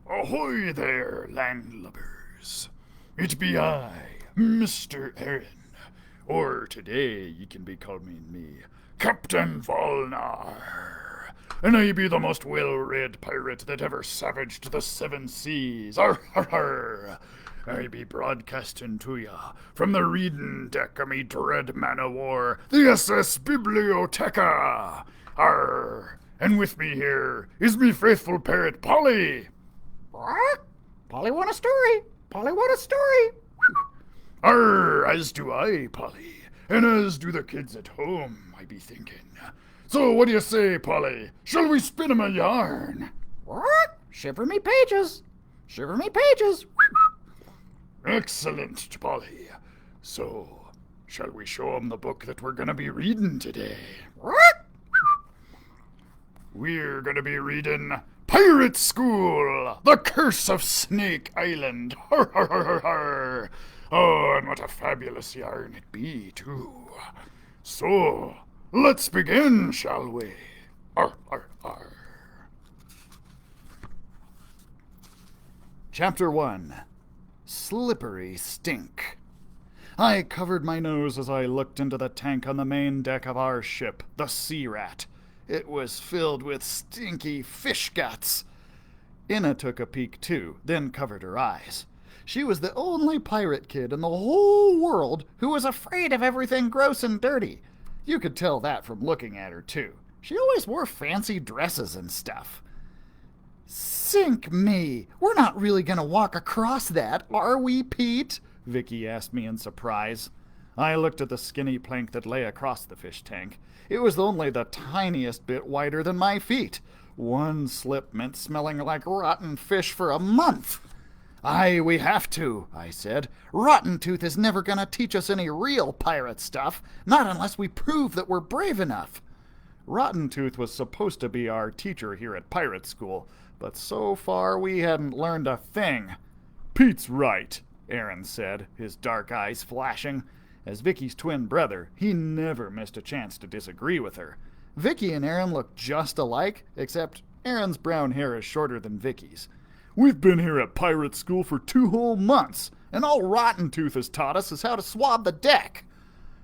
Ahoy there, landlubbers. It be I, Mr. Aaron, or today ye can be calling me Captain Volnar, and I be the most well-read pirate that ever savaged the seven seas. Arr, arr, arr. I be broadcasting to ya from the reading deck of me dread man o' war, the SS Biblioteca. Arr, and with me here is me faithful parrot Polly. Polly want a story. Polly want a story. Arr, as do I, Polly, and as do the kids at home, I be thinking. So what do you say, Polly? Shall we spin 'em a yarn? Shiver me pages. Shiver me pages. Excellent, Polly. So, shall we show 'em the book that we're gonna be reading today? We're gonna be reading Pirate School, The Curse of Snake Island. Har, har, har, har, har. Oh, and what a fabulous yarn it be, too. So, let's begin, shall we? Arr, arr, arr. Chapter 1. Slippery Stink. I covered my nose as I looked into the tank on the main deck of our ship, the Sea Rat. It was filled with stinky fish guts. Inna took a peek too, then covered her eyes. She was the only pirate kid in the whole world who was afraid of everything gross and dirty. You could tell that from looking at her too. She always wore fancy dresses and stuff. Sink me! We're not really gonna walk across that, are we, Pete? Vicky asked me in surprise. I looked at the skinny plank that lay across the fish tank. It was only the tiniest bit wider than my feet. One slip meant smelling like rotten fish for a month. Aye, we have to, I said. Rotten Tooth is never gonna teach us any real pirate stuff, not unless we prove that we're brave enough. Rotten Tooth was supposed to be our teacher here at pirate school, but so far we hadn't learned a thing. Pete's right, Aaron said, his dark eyes flashing. As Vicky's twin brother, he never missed a chance to disagree with her. Vicky and Aaron look just alike, except Aaron's brown hair is shorter than Vicky's. We've been here at pirate school for 2 whole months, and all Rotten Tooth has taught us is how to swab the deck.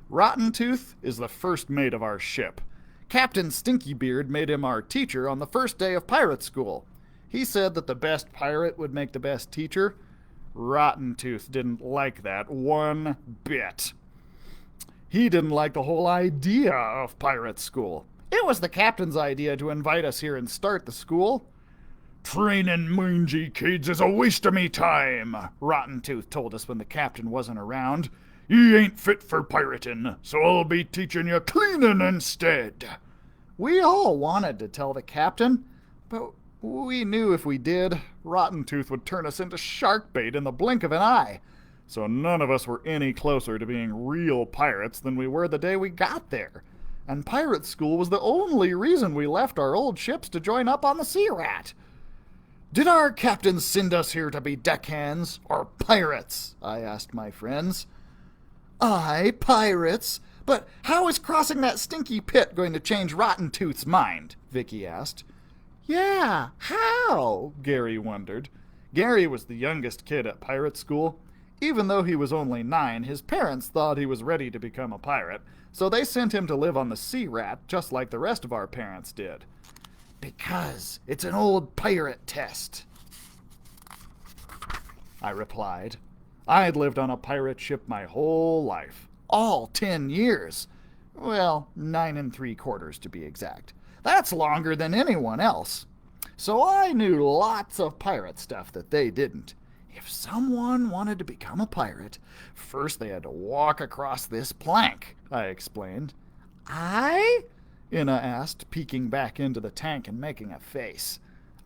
Rotten Tooth is the first mate of our ship. Captain Stinkybeard made him our teacher on the first day of pirate school. He said that the best pirate would make the best teacher. Rotten Tooth didn't like that one bit. He didn't like the whole idea of pirate school. It was the captain's idea to invite us here and start the school. Trainin' mangy kids is a waste of me time, Rotten Tooth told us when the captain wasn't around. Ye ain't fit for piratin', so I'll be teaching you cleanin' instead. We all wanted to tell the captain, but we knew if we did, Rotten Tooth would turn us into shark bait in the blink of an eye. So none of us were any closer to being real pirates than we were the day we got there. And pirate school was the only reason we left our old ships to join up on the Sea Rat. Did our captain send us here to be deckhands or pirates? I asked my friends. Aye, pirates. But how is crossing that stinky pit going to change Rotten Tooth's mind? Vicky asked. Yeah, how? Gary wondered. Gary was the youngest kid at pirate school. Even though he was only 9, his parents thought he was ready to become a pirate, so they sent him to live on the Sea Rat just like the rest of our parents did. Because it's an old pirate test, I replied. I'd lived on a pirate ship my whole life. All 10 years. Well, 9 3/4 to be exact. That's longer than anyone else. So I knew lots of pirate stuff that they didn't. If someone wanted to become a pirate, first they had to walk across this plank, I explained. Aye? Inna asked, peeking back into the tank and making a face.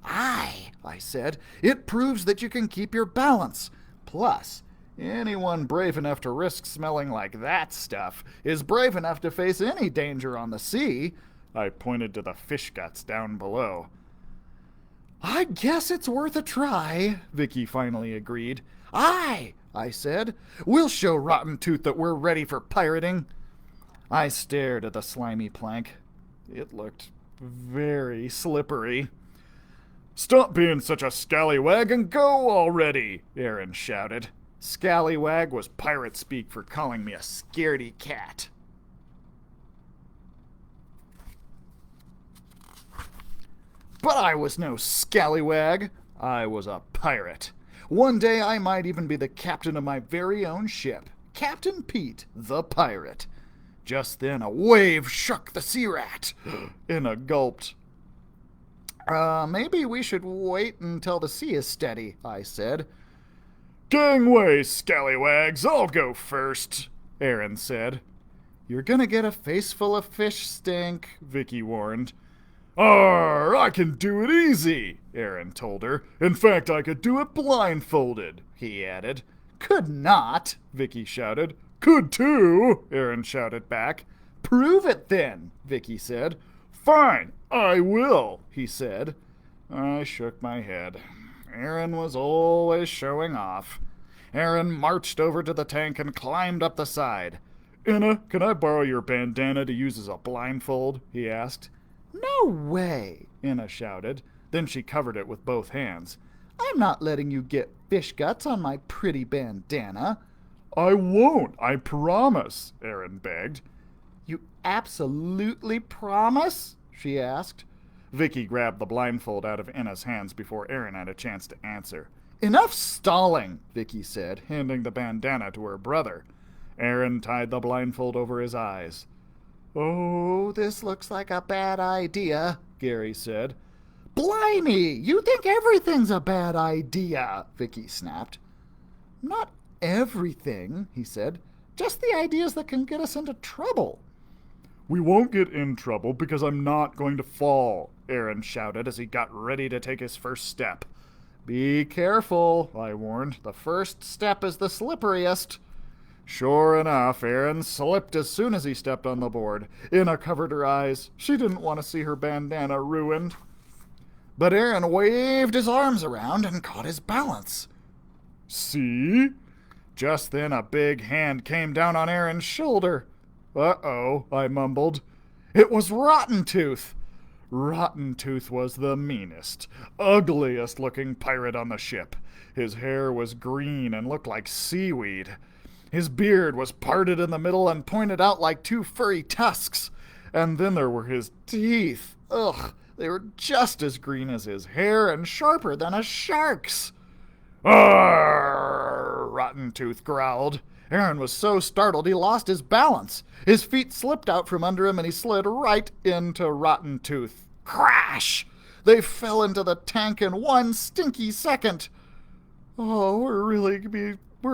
Aye, I said. It proves that you can keep your balance. Plus, anyone brave enough to risk smelling like that stuff is brave enough to face any danger on the sea. I pointed to the fish guts down below. I guess it's worth a try, Vicky finally agreed. Aye, I said. We'll show Rotten Tooth that we're ready for pirating. I stared at the slimy plank. It looked very slippery. Stop being such a scallywag and go already, Aaron shouted. Scallywag was pirate speak for calling me a scaredy cat. But I was no scallywag. I was a pirate. One day I might even be the captain of my very own ship, Captain Pete, the pirate. Just then a wave shook the sea rat. Inna gulped. Maybe we should wait until the sea is steady, I said. Gangway, scallywags, I'll go first, Aaron said. You're gonna get a face full of fish stink, Vicky warned. Arr, I can do it easy, Aaron told her. In fact, I could do it blindfolded, he added. Could not, Vicky shouted. Could too, Aaron shouted back. Prove it then, Vicky said. Fine, I will, he said. I shook my head. Aaron was always showing off. Aaron marched over to the tank and climbed up the side. Inna, can I borrow your bandana to use as a blindfold? He asked. No way, Inna shouted. Then she covered it with both hands. I'm not letting you get fish guts on my pretty bandana. I won't, I promise, Aaron begged. You absolutely promise? She asked. Vicky grabbed the blindfold out of Inna's hands before Aaron had a chance to answer. Enough stalling, Vicky said, handing the bandana to her brother. Aaron tied the blindfold over his eyes. Oh, this looks like a bad idea, Gary said. Blimey, you think everything's a bad idea, Vicky snapped. Not everything, he said. Just the ideas that can get us into trouble. We won't get in trouble because I'm not going to fall, Aaron shouted as he got ready to take his first step. Be careful, I warned. The first step is the slipperiest. Sure enough, Aaron slipped as soon as he stepped on the board. Inna covered her eyes. She didn't want to see her bandana ruined. But Aaron waved his arms around and caught his balance. See? Just then a big hand came down on Aaron's shoulder. Uh-oh, I mumbled. It was Rotten Tooth. Rotten Tooth was the meanest, ugliest-looking pirate on the ship. His hair was green and looked like seaweed. His beard was parted in the middle and pointed out like two furry tusks. And then there were his teeth. Ugh, they were just as green as his hair and sharper than a shark's. Arr! Rotten Tooth growled. Aaron was so startled he lost his balance. His feet slipped out from under him and he slid right into Rotten Tooth. Crash! They fell into the tank in 1 stinky second. Oh, we're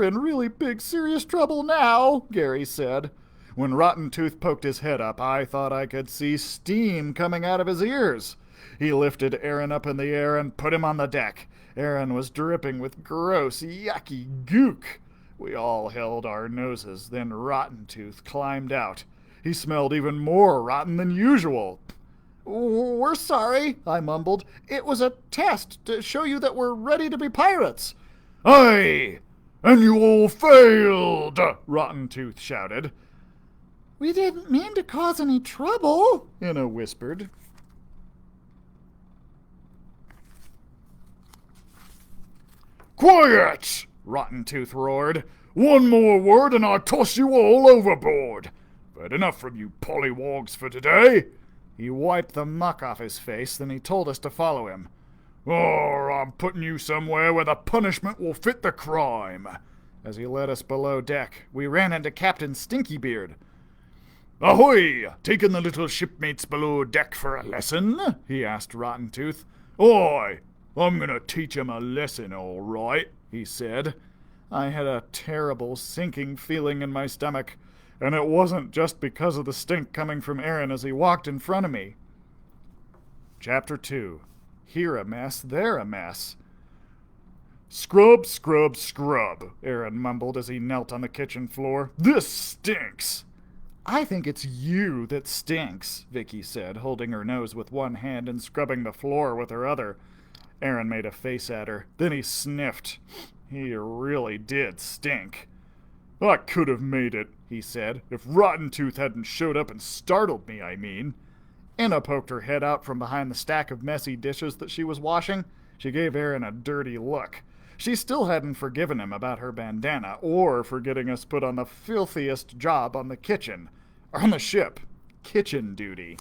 in really big, serious trouble now, Gary said. When Rotten Tooth poked his head up, I thought I could see steam coming out of his ears. He lifted Aaron up in the air and put him on the deck. Aaron was dripping with gross, yucky gook. We all held our noses. Then Rotten Tooth climbed out. He smelled even more rotten than usual. We're sorry, I mumbled. It was a test to show you that we're ready to be pirates. Aye, and you all failed, Rotten Tooth shouted. We didn't mean to cause any trouble, Inna whispered. Quiet! Rotten Tooth roared. One more word and I'll toss you all overboard. But enough from you pollywogs for today. He wiped the muck off his face, then he told us to follow him. Or I'm putting you somewhere where the punishment will fit the crime. As he led us below deck, we ran into Captain Stinkybeard. Ahoy! Taking the little shipmates below deck for a lesson? He asked Rotten Tooth. Aye, I'm gonna teach 'em a lesson, all right, he said. I had a terrible sinking feeling in my stomach, and it wasn't just because of the stink coming from Aaron as he walked in front of me. Chapter 2. Here a mess, there a mess. Scrub, scrub, scrub, Aaron mumbled as he knelt on the kitchen floor. This stinks. I think it's you that stinks, Vicky said, holding her nose with one hand and scrubbing the floor with her other. Aaron made a face at her. Then he sniffed. He really did stink. I could have made it, he said, if Rotten Tooth hadn't showed up and startled me, I mean. Enna poked her head out from behind the stack of messy dishes that she was washing. She gave Aaron a dirty look. She still hadn't forgiven him about her bandana or for getting us put on the filthiest job on the ship. Kitchen duty.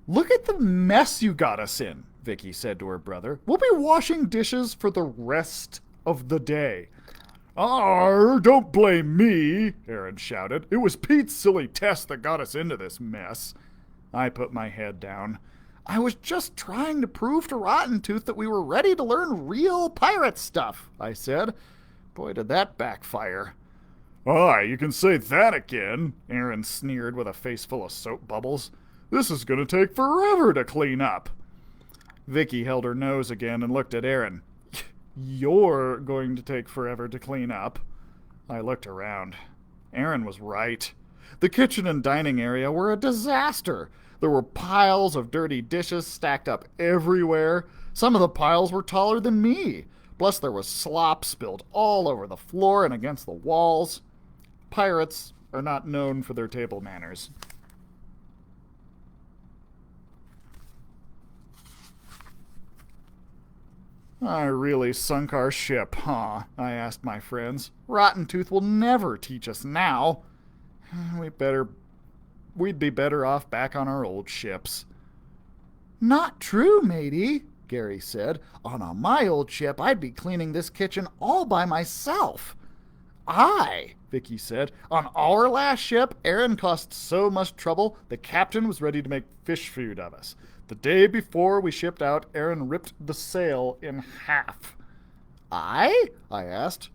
"Look at the mess you got us in," Vicky said to her brother. "We'll be washing dishes for the rest of the day." "Arr, don't blame me," Aaron shouted. "It was Pete's silly test that got us into this mess." I put my head down. "I was just trying to prove to Rotten Tooth that we were ready to learn real pirate stuff," I said. Boy, did that backfire. "Aye, you can say that again," Aaron sneered with a face full of soap bubbles. "This is going to take forever to clean up." Vicky held her nose again and looked at Aaron. "You're going to take forever to clean up." I looked around. Aaron was right. The kitchen and dining area were a disaster. There were piles of dirty dishes stacked up everywhere. Some of the piles were taller than me. Plus there was slop spilled all over the floor and against the walls. Pirates are not known for their table manners. "I really sunk our ship, huh?" I asked my friends. "Rotten Tooth will never teach us now. We'd be better off back on our old ships." "Not true, matey," Gary said. "On my old ship, I'd be cleaning this kitchen all by myself." "Aye," Vicky said. "On our last ship, Aaron caused so much trouble, the captain was ready to make fish food of us. The day before we shipped out, Aaron ripped the sail in half." "Aye?" I asked.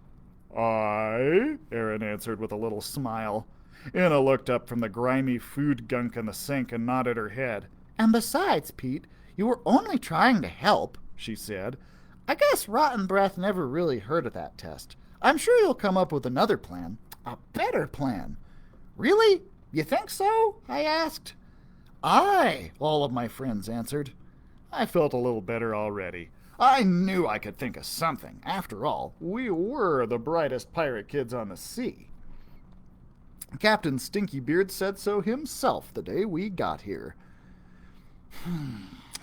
"Aye," Aaron answered with a little smile. Enna looked up from the grimy food gunk in the sink and nodded her head. "And besides, Pete, you were only trying to help," she said. "I guess Rotten Breath never really heard of that test. I'm sure you'll come up with another plan. A better plan." "Really? You think so?" I asked. "Aye," all of my friends answered. I felt a little better already. I knew I could think of something. After all, we were the brightest pirate kids on the sea. Captain Stinkybeard said so himself the day we got here.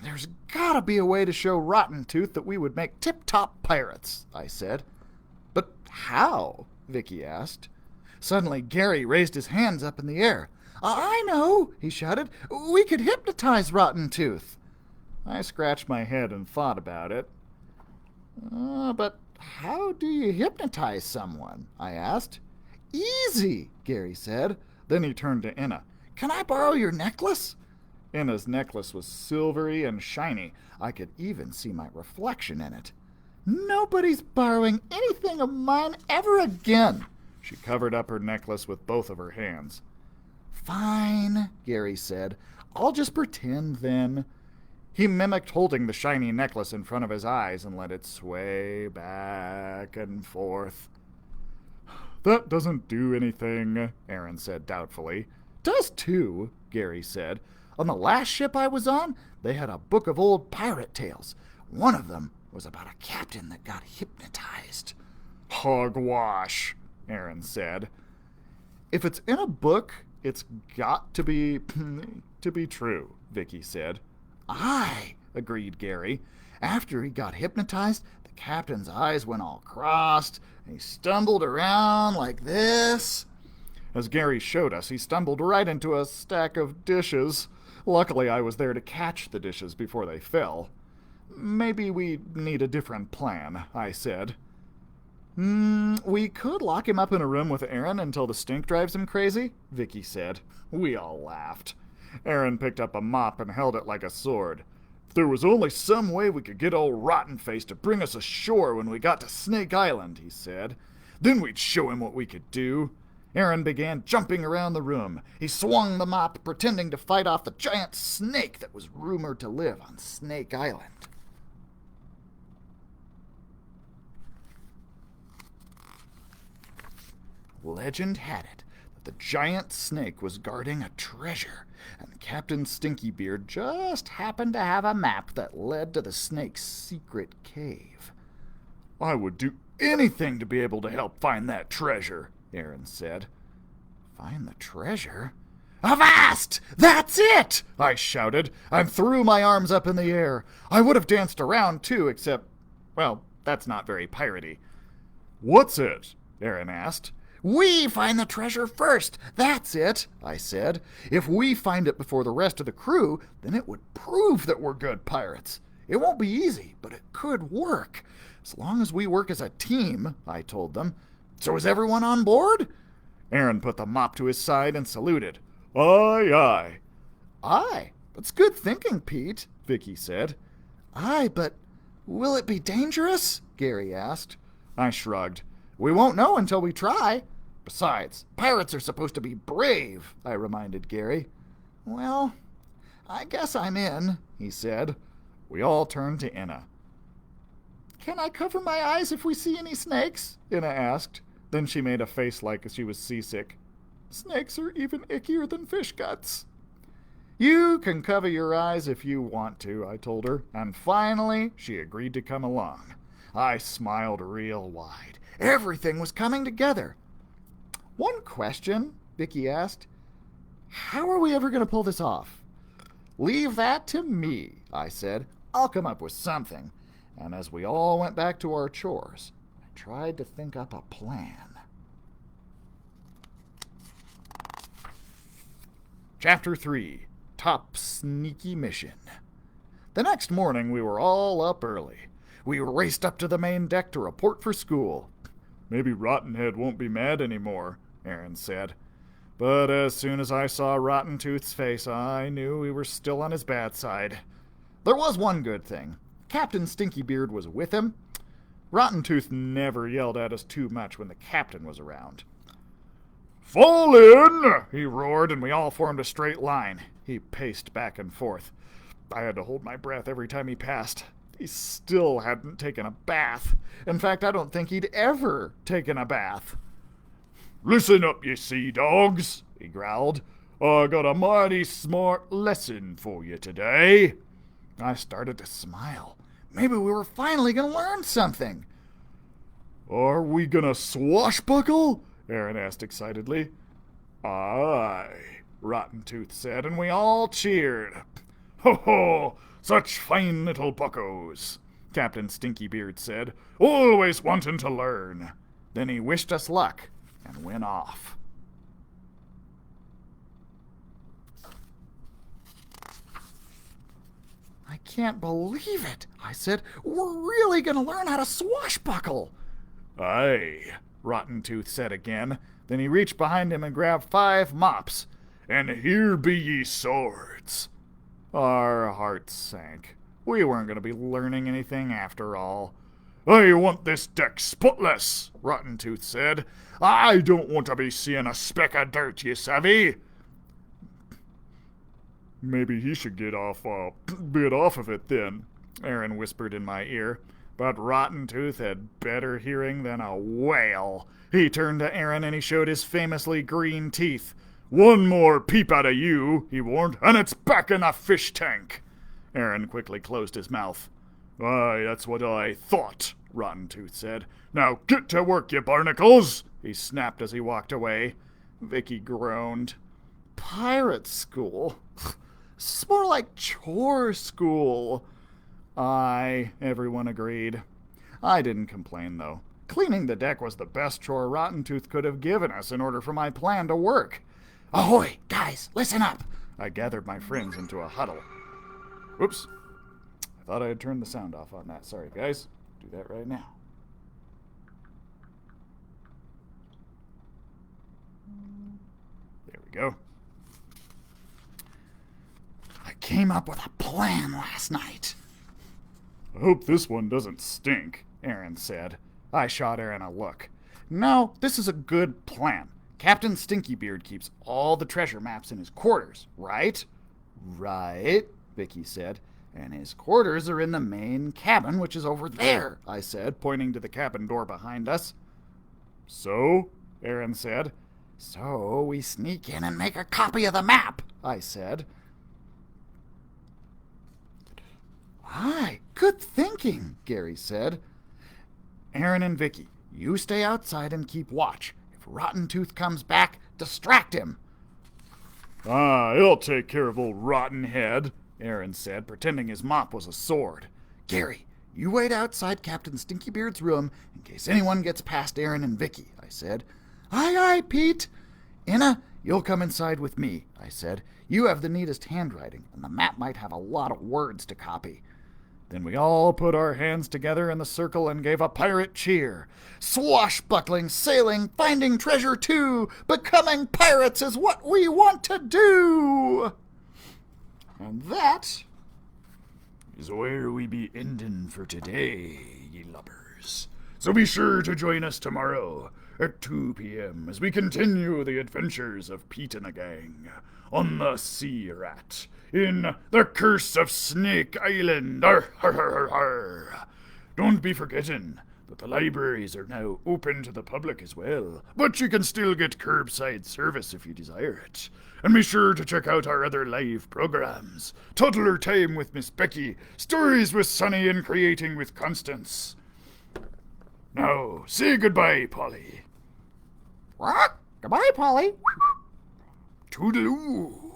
"There's gotta be a way to show Rotten Tooth that we would make tip-top pirates," I said. "But how?" Vicky asked. Suddenly, Gary raised his hands up in the air. "I know," he shouted. "We could hypnotize Rotten Tooth." I scratched my head and thought about it. "But how do you hypnotize someone?" I asked. "Easy," Gary said. Then he turned to Enna. "Can I borrow your necklace?" Enna's necklace was silvery and shiny. I could even see my reflection in it. "Nobody's borrowing anything of mine ever again." She covered up her necklace with both of her hands. "Fine," Gary said. "I'll just pretend then." He mimicked holding the shiny necklace in front of his eyes and let it sway back and forth. "That doesn't do anything," Aaron said doubtfully. "Does too," Gary said. "On the last ship I was on, they had a book of old pirate tales. One of them was about a captain that got hypnotized." "Hogwash," Aaron said. "If it's in a book, it's got to be true," Vicky said. "Aye," agreed Gary. "After he got hypnotized, the captain's eyes went all crossed, and he stumbled around like this." As Gary showed us, he stumbled right into a stack of dishes. Luckily, I was there to catch the dishes before they fell. "Maybe we need a different plan," I said. We could lock him up in a room with Aaron until the stink drives him crazy," Vicky said. We all laughed. Aaron picked up a mop and held it like a sword. "If there was only some way we could get old Rotten-Face to bring us ashore when we got to Snake Island," he said. "Then we'd show him what we could do." Aaron began jumping around the room. He swung the mop, pretending to fight off the giant snake that was rumored to live on Snake Island. Legend had it that the giant snake was guarding a treasure, and Captain Stinkybeard just happened to have a map that led to the snake's secret cave. "I would do anything to be able to help find that treasure," Aaron said. "Find the treasure?" "Avast! That's it!" I shouted, and threw my arms up in the air. I would have danced around, too, except, well, that's not very piratey. "What's it?" Aaron asked. "We find the treasure first. That's it," I said. "If we find it before the rest of the crew, then it would prove that we're good pirates. It won't be easy, but it could work. As long as we work as a team," I told them. "So is everyone on board?" Aaron put the mop to his side and saluted. "Aye, aye." "Aye, that's good thinking, Pete," Vicky said. "Aye, but will it be dangerous?" Gary asked. I shrugged. "We won't know until we try. Besides, pirates are supposed to be brave," I reminded Gary. "Well, I guess I'm in," he said. We all turned to Inna. "Can I cover my eyes if we see any snakes?" Inna asked. Then she made a face like she was seasick. "Snakes are even ickier than fish guts." "You can cover your eyes if you want to," I told her, and finally she agreed to come along. I smiled real wide. Everything was coming together. "One question," Vicky asked. "How are we ever going to pull this off?" "Leave that to me," I said. "I'll come up with something." And as we all went back to our chores, I tried to think up a plan. Chapter 3. Top Sneaky Mission. The next morning we were all up early. We raced up to the main deck to report for school. "Maybe Rottenhead won't be mad anymore," Aaron said. But as soon as I saw Rotten Tooth's face, I knew we were still on his bad side. There was one good thing. Captain Stinkybeard was with him. Rotten Tooth never yelled at us too much when the captain was around. "Fall in!" he roared, and we all formed a straight line. He paced back and forth. I had to hold my breath every time he passed. He still hadn't taken a bath. In fact, I don't think he'd ever taken a bath. "Listen up, you sea dogs," he growled. "I got a mighty smart lesson for you today." I started to smile. Maybe we were finally going to learn something. "Are we going to swashbuckle?" Aaron asked excitedly. "Aye," Rotten Tooth said, and we all cheered. "Ho ho! Such fine little buckos," Captain Stinkybeard said, "always wanting to learn." Then he wished us luck and went off. "I can't believe it," I said. "We're really going to learn how to swashbuckle." "Aye," Rotten Tooth said again. Then he reached behind him and grabbed 5 mops. "And here be ye swords." Our hearts sank. We weren't going to be learning anything after all. "I want this deck spotless," Rotten Tooth said. "I don't want to be seeing a speck of dirt, you savvy." "Maybe he should get off of it then," Aaron whispered in my ear. But Rotten Tooth had better hearing than a whale. He turned to Aaron and he showed his famously green teeth. "One more peep out of you," he warned, "and it's back in the fish tank." Aaron quickly closed his mouth. "Aye, that's what I thought," Rotten Tooth said. "Now get to work, you barnacles," he snapped as he walked away. Vicky groaned. "Pirate school? It's more like chore school." Aye, everyone agreed. I didn't complain, though. Cleaning the deck was the best chore Rotten Tooth could have given us in order for my plan to work. "Ahoy, guys, listen up!" I gathered my friends into a huddle. Whoops. I thought I had turned the sound off on that. Sorry, guys. Do that right now. There we go. "I came up with a plan last night." "I hope this one doesn't stink," Aaron said. I shot Aaron a look. "No, this is a good plan. Captain Stinkybeard keeps all the treasure maps in his quarters, right?" "Right," Vicky said. "And his quarters are in the main cabin, which is over there," I said, pointing to the cabin door behind us. "So?" Aaron said. "So we sneak in and make a copy of the map," I said. "Aye, good thinking," Gary said. "Aaron and Vicky, you stay outside and keep watch. If Rotten Tooth comes back, distract him." Ah, he'll take care of old rotten head, Aaron said, pretending his mop was a sword. Gary, you wait outside Captain Stinkybeard's room in case anyone gets past Aaron and Vicky, I said. Aye, aye, Pete. Anna, you'll come inside with me, I said. You have the neatest handwriting, and the map might have a lot of words to copy. Then we all put our hands together in the circle and gave a pirate cheer. Swashbuckling, sailing, finding treasure too. Becoming pirates is what we want to do. And that is where we be endin' for today, ye lubbers. So be sure to join us tomorrow at 2 p.m. as we continue the adventures of Pete and the gang on the Sea Rat in The Curse of Snake Island. Arr, har, har, har, har. Don't be forgetting that the libraries are now open to the public as well, but you can still get curbside service if you desire it. And be sure to check out our other live programs. Toddler Time with Miss Becky, Stories with Sonny, and Creating with Constance. Now, say goodbye, Polly. What? Goodbye, Polly. Toodaloo.